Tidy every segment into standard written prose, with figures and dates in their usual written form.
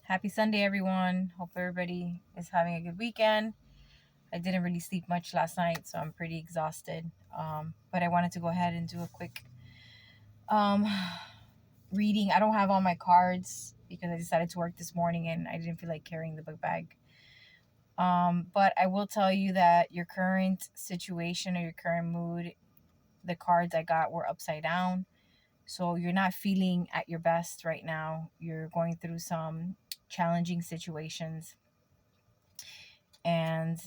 Happy Sunday, everyone. Hope everybody is having a good weekend. I didn't really sleep much last night, so I'm pretty exhausted. But I wanted to go ahead and do a quick um, reading. I don't have all my cards because I decided to work this morning and I didn't feel like carrying the book bag. But I will tell you that your current situation or your current mood, the cards I got were upside down. So you're not feeling at your best right now. You're going through some challenging situations, and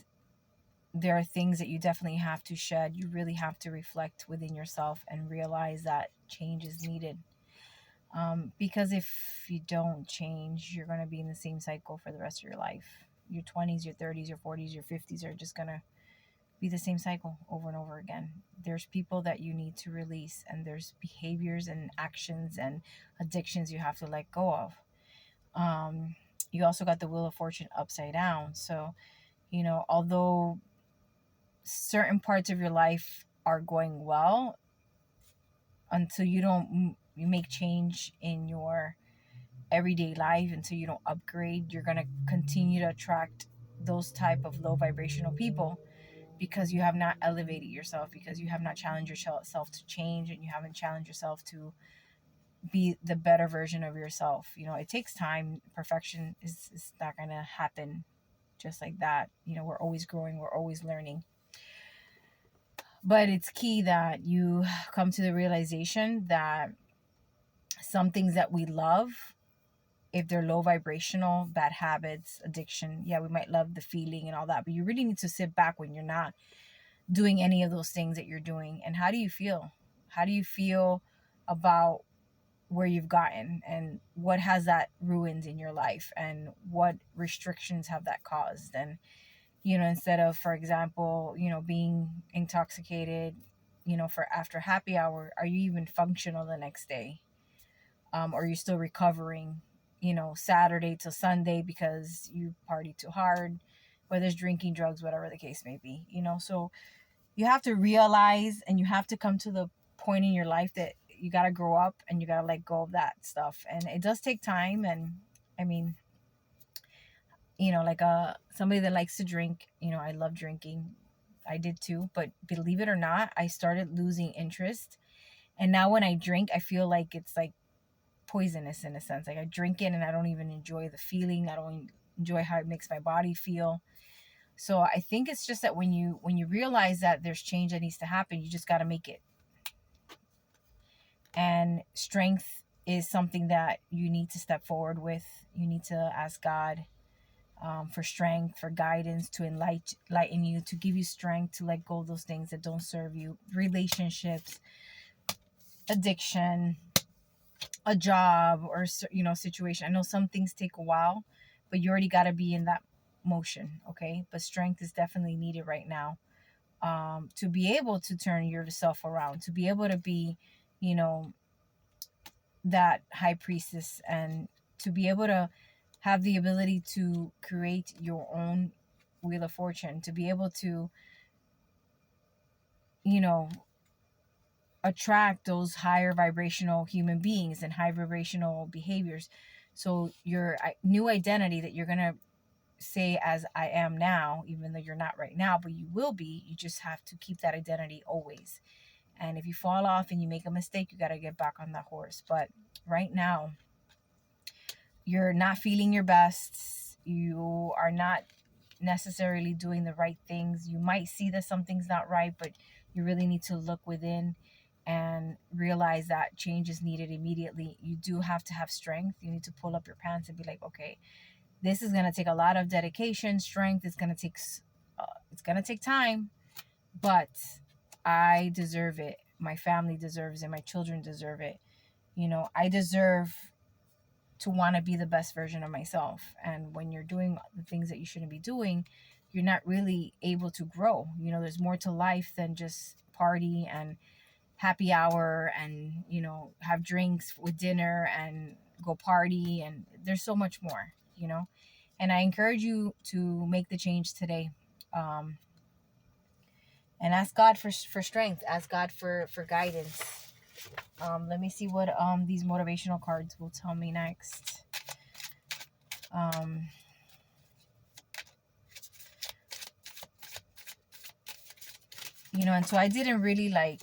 there are things that you definitely have to shed. You really have to reflect within yourself and realize that change is needed. Because if you don't change, you're going to be in the same cycle for the rest of your life. Your 20s, your 30s, your 40s, your 50s are just going to be the same cycle over and over again. There's people that you need to release, and there's behaviors and actions and addictions you have to let go of. You also got the Wheel of Fortune upside down. So, although certain parts of your life are going well, until you make change in your everyday life, until you don't upgrade, you're going to continue to attract those type of low vibrational people, because you have not elevated yourself, because you have not challenged yourself to change, and you haven't challenged yourself to be the better version of yourself. It takes time. Perfection is not going to happen just like that. We're always growing, we're always learning. But it's key that you come to the realization that some things that we love, if they're low vibrational, bad habits, addiction, yeah, we might love the feeling and all that, but you really need to sit back when you're not doing any of those things that you're doing. And how do you feel? How do you feel about where you've gotten, and what has that ruined in your life, and what restrictions have that caused? And instead of, for example, being intoxicated, for after happy hour, are you even functional the next day? Or are you still recovering, Saturday to Sunday because you party too hard, whether it's drinking, drugs, whatever the case may be, So you have to realize, and you have to come to the point in your life that you got to grow up and you got to let go of that stuff. And it does take time. And I mean, like somebody that likes to drink, I love drinking. I did too, but believe it or not, I started losing interest. And now when I drink, I feel like it's like poisonous in a sense. Like I drink it and I don't even enjoy the feeling. I don't enjoy how it makes my body feel. So I think it's just that when you realize that there's change that needs to happen, you just got to make it. And strength is something that you need to step forward with. You need to ask God for strength, for guidance, to enlighten you, to give you strength to let go of those things that don't serve you. Relationships, addiction, a job, or situation. I know some things take a while, but you already got to be in that motion, okay? But strength is definitely needed right now, to be able to turn yourself around, to be able to be, that high priestess, and to be able to have the ability to create your own Wheel of Fortune, to be able to, you know, attract those higher vibrational human beings and high vibrational behaviors. So your new identity that you're going to say as I am now, even though you're not right now, but you will be, you just have to keep that identity always. And if you fall off and you make a mistake, you got to get back on that horse. But right now, you're not feeling your best. You are not necessarily doing the right things. You might see that something's not right, but you really need to look within and realize that change is needed immediately. You do have to have strength. You need to pull up your pants and be like, okay, this is going to take a lot of dedication, strength. It's going to take time, but I deserve it. My family deserves it. My children deserve it. I deserve to want to be the best version of myself. And when you're doing the things that you shouldn't be doing, you're not really able to grow. There's more to life than just party and happy hour and, have drinks with dinner and go party. And there's so much more, and I encourage you to make the change today. And ask God for strength, ask God for guidance. Let me see what these motivational cards will tell me next. Um, and so I didn't really like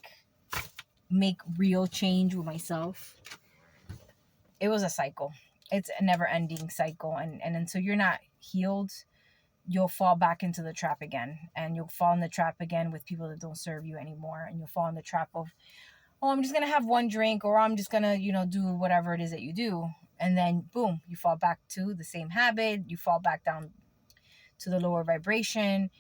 make real change with myself. It was a cycle. It's a never ending cycle. And until you're not healed, you'll fall back into the trap again. And you'll fall in the trap again with people that don't serve you anymore. And you'll fall in the trap of, oh, I'm just going to have one drink, or I'm just going to, do whatever it is that you do. And then boom, you fall back to the same habit. You fall back down to the lower vibration.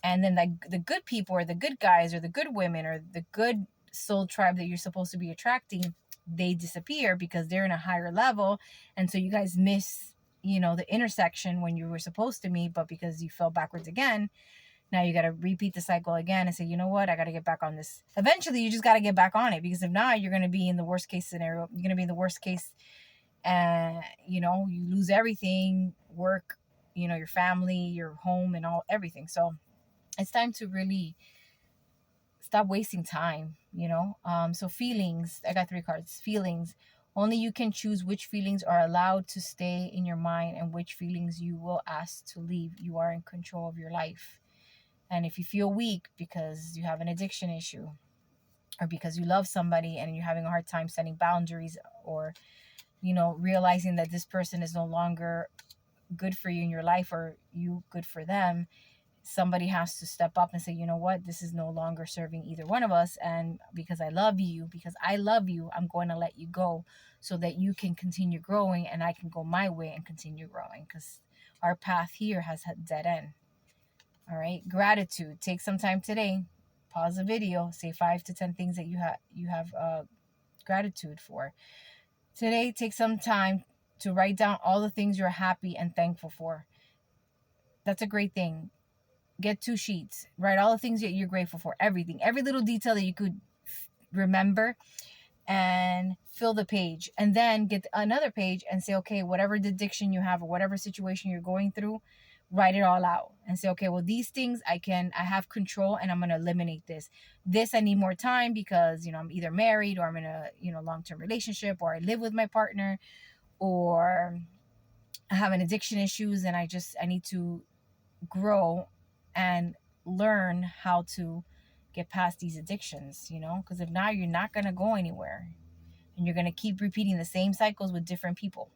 And then the good people, or the good guys, or the good women, or the good soul tribe that you're supposed to be attracting, they disappear because they're in a higher level. And so you guys miss, the intersection when you were supposed to meet, but because you fell backwards again, now you got to repeat the cycle again and say, you know what, I got to get back on this. Eventually you just got to get back on it, because if not, you're going to be in the worst case scenario. You're going to be in the worst case, and you lose everything, work, your family, your home, and everything. So it's time to really stop wasting time. So feelings, I got 3 cards. Feelings, only you can choose which feelings are allowed to stay in your mind and which feelings you will ask to leave. You are in control of your life. And if you feel weak because you have an addiction issue, or because you love somebody and you're having a hard time setting boundaries, or realizing that this person is no longer good for you in your life, or you good for them, somebody has to step up and say, you know what, this is no longer serving either one of us. And because I love you, I'm going to let you go so that you can continue growing and I can go my way and continue growing, because our path here has a dead end. All right. Gratitude. Take some time today. Pause the video. Say 5 to 10 things that you have gratitude for. Today, take some time to write down all the things you're happy and thankful for. That's a great thing. Get 2 sheets. Write all the things that you're grateful for. Everything. Every little detail that you could remember, and fill the page. And then get another page and say, okay, whatever addiction you have or whatever situation you're going through, write it all out and say, okay, well, these things I have control, and I'm going to eliminate this. I need more time because, I'm either married, or I'm in a, long-term relationship, or I live with my partner, or I have an addiction issues, and I need to grow and learn how to get past these addictions, because if not, you're not going to go anywhere, and you're going to keep repeating the same cycles with different people.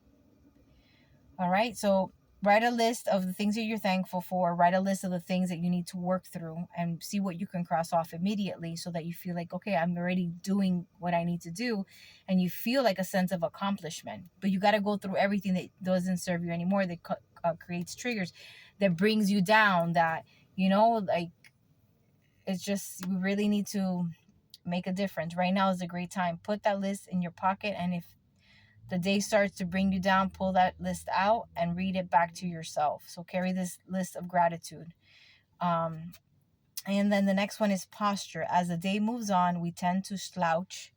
All right. So write a list of the things that you're thankful for. Write a list of the things that you need to work through, and see what you can cross off immediately, so that you feel like, okay, I'm already doing what I need to do. And you feel like a sense of accomplishment. But you got to go through everything that doesn't serve you anymore, that creates triggers, that brings you down, that, like, it's just, we really need to make a difference. Right now is a great time. Put that list in your pocket, and if the day starts to bring you down, pull that list out and read it back to yourself. So carry this list of gratitude. And then the next one is posture. As the day moves on, we tend to slouch,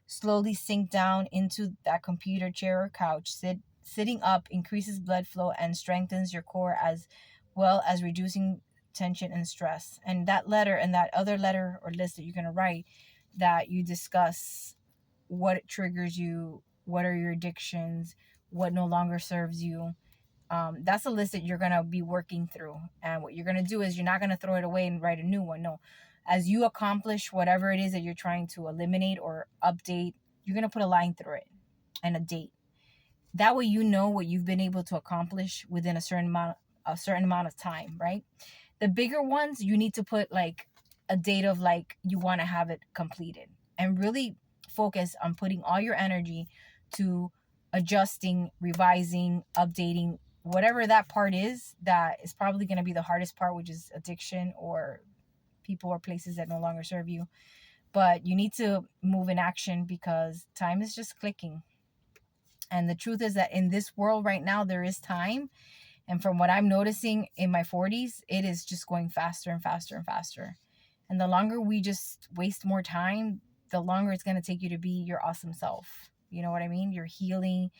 slowly sink down into that computer chair or couch. Sitting up increases blood flow and strengthens your core, as well as reducing tension and stress. And that letter, and that other letter or list that you're going to write, that you discuss what triggers you, what are your addictions, what no longer serves you. That's a list that you're going to be working through. And what you're going to do is, you're not going to throw it away and write a new one. No. As you accomplish whatever it is that you're trying to eliminate or update, you're going to put a line through it and a date. That way you know what you've been able to accomplish within a certain amount of time, right? The bigger ones, you need to put like a date of like you want to have it completed, and really focus on putting all your energy to adjusting, revising, updating, whatever that part is that is probably going to be the hardest part, which is addiction or people or places that no longer serve you. But you need to move in action, because time is just clicking. And the truth is that in this world right now, there is time. And from what I'm noticing in my 40s, it is just going faster and faster and faster. And the longer we just waste more time, the longer it's going to take you to be your awesome self. You know what I mean? You're healing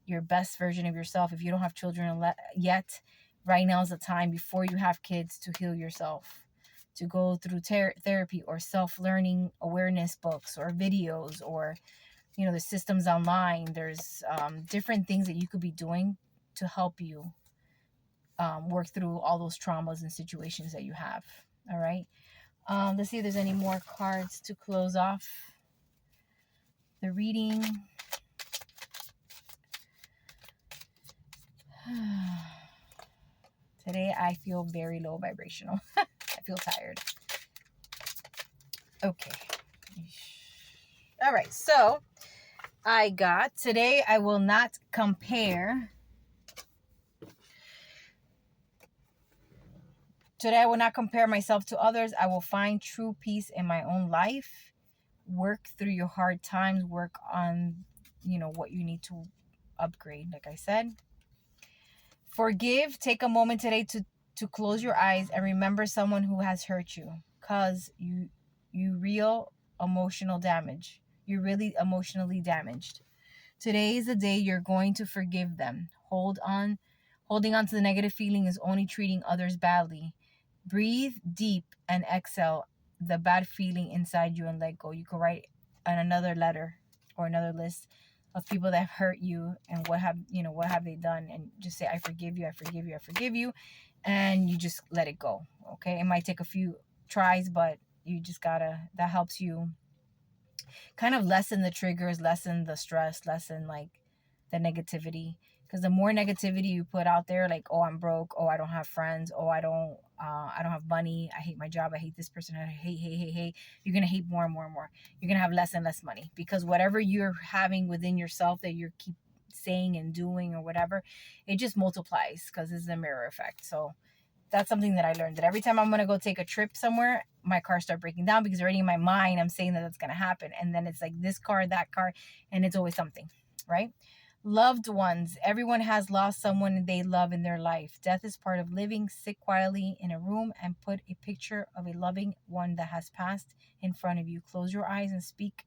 your best version of yourself. If you don't have children yet, right now is the time before you have kids to heal yourself, to go through therapy or self-learning awareness books or videos, or, the systems online. There's different things that you could be doing to help you work through all those traumas and situations that you have. All right. Let's see if there's any more cards to close off the reading. Today I feel very low vibrational. I feel tired. Okay. All right. So I got today I will not compare. Today I will not compare myself to others. I will find true peace in my own life. Work through your hard times. Work on, what you need to upgrade, like I said. Forgive. Take a moment today to close your eyes and remember someone who has hurt you, cause you real emotional damage. You're really emotionally damaged. Today is the day you're going to forgive them. Holding on to the negative feeling is only treating others badly. Breathe deep and exhale the bad feeling inside you and let go. You can write on another letter or another list of people that have hurt you and what have they done, and just say, I forgive you, I forgive you, I forgive you, and you just let it go. Okay, it might take a few tries, but you just gotta, that helps you kind of lessen the triggers, lessen the stress, lessen like the negativity. Because the more negativity you put out there, like, oh, I'm broke, oh, I don't have friends, oh, I don't have money, I hate my job, I hate this person, I hate, you're gonna hate more and more and more. You're gonna have less and less money, because whatever you're having within yourself that you keep saying and doing or whatever, it just multiplies, because it's a mirror effect. So that's something that I learned, that every time I'm going to go take a trip somewhere, my car starts breaking down, because already in my mind, I'm saying that that's going to happen. And then it's like this car, that car, and it's always something, right? Loved ones. Everyone has lost someone they love in their life. Death is part of living. Sit quietly in a room and put a picture of a loving one that has passed in front of you. Close your eyes and speak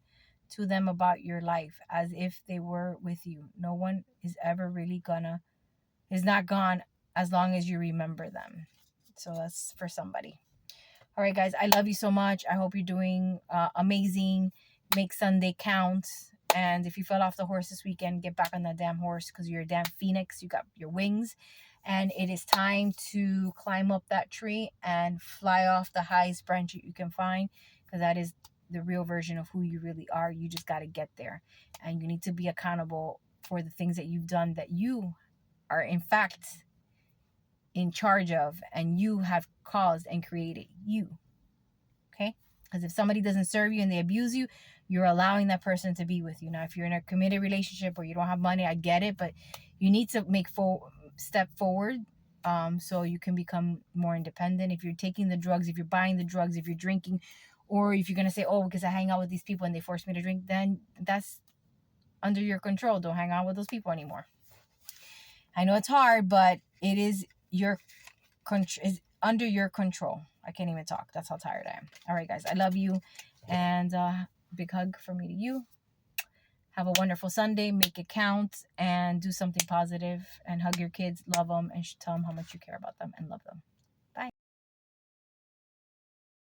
to them about your life as if they were with you. No one is ever really is not gone as long as you remember them. So that's for somebody. All right, guys, I love you so much. I hope you're doing amazing. Make Sunday count. And if you fell off the horse this weekend, get back on that damn horse, because you're a damn phoenix. You got your wings. And it is time to climb up that tree and fly off the highest branch you can find, because that is the real version of who you really are. You just got to get there. And you need to be accountable for the things that you've done that you are, in fact, in charge of, and you have caused and created you. Okay? Because if somebody doesn't serve you and they abuse you, you're allowing that person to be with you. Now, if you're in a committed relationship or you don't have money, I get it, but you need to make step forward, so you can become more independent. If you're taking the drugs, if you're buying the drugs, if you're drinking, or if you're going to say, oh, because I hang out with these people and they force me to drink, then that's under your control. Don't hang out with those people anymore. I know it's hard, but it is is under your control. I can't even talk. That's how tired I am. All right, guys, I love you, and big hug from me to you. Have a wonderful Sunday. Make it count and do something positive, and hug your kids, love them, and tell them how much you care about them and love them.